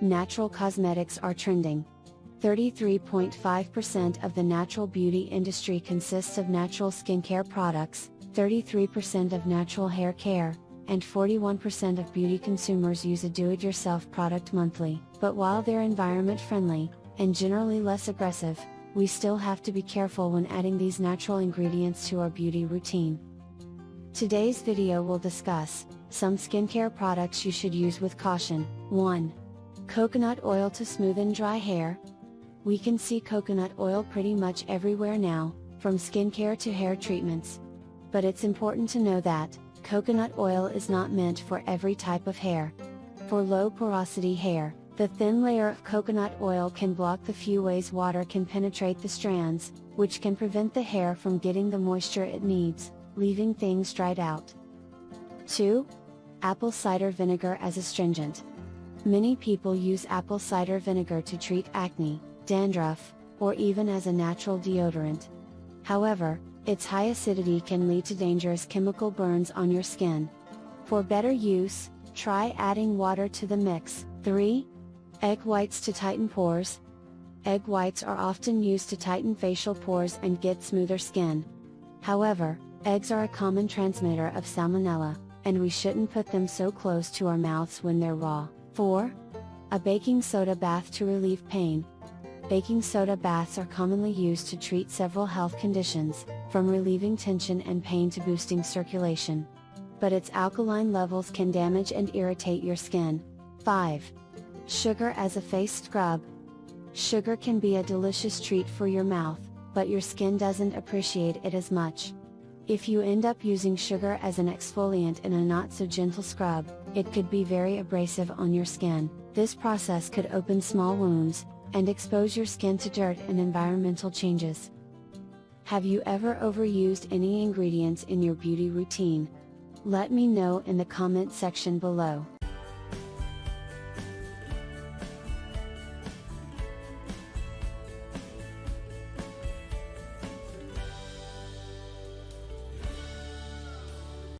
natural cosmetics are trending. 33.5% of the natural beauty industry consists of natural skincare products, 33% of natural hair care, and 41% of beauty consumers use a do-it-yourself product monthly. But while they're environment friendly, and generally less aggressive, we still have to be careful when adding these natural ingredients to our beauty routine. Today's video will discuss some skincare products you should use with caution. 1. Coconut oil to smoothen dry hair. We can see coconut oil pretty much everywhere now, from skincare to hair treatments. But it's important to know that coconut oil is not meant for every type of hair. For low porosity hair, the thin layer of coconut oil can block the few ways water can penetrate the strands, which can prevent the hair from getting the moisture it needs, leaving things dried out. 2. Apple cider vinegar as astringent. Many people use apple cider vinegar to treat acne, dandruff, or even as a natural deodorant. However, its high acidity can lead to dangerous chemical burns on your skin. For better use, try adding water to the mix. 3. Egg whites to tighten pores. Egg whites are often used to tighten facial pores and get smoother skin. However, eggs are a common transmitter of salmonella, and we shouldn't put them so close to our mouths when they're raw. 4. A baking soda bath to relieve pain. Baking soda baths are commonly used to treat several health conditions, from relieving tension and pain to boosting circulation. But its alkaline levels can damage and irritate your skin. 5. Sugar as a face scrub. Sugar can be a delicious treat for your mouth, but your skin doesn't appreciate it as much. If you end up using sugar as an exfoliant in a not so gentle scrub, it could be very abrasive on your skin. This process could open small wounds, and expose your skin to dirt and environmental changes. Have you ever overused any ingredients in your beauty routine? Let me know in the comment section below.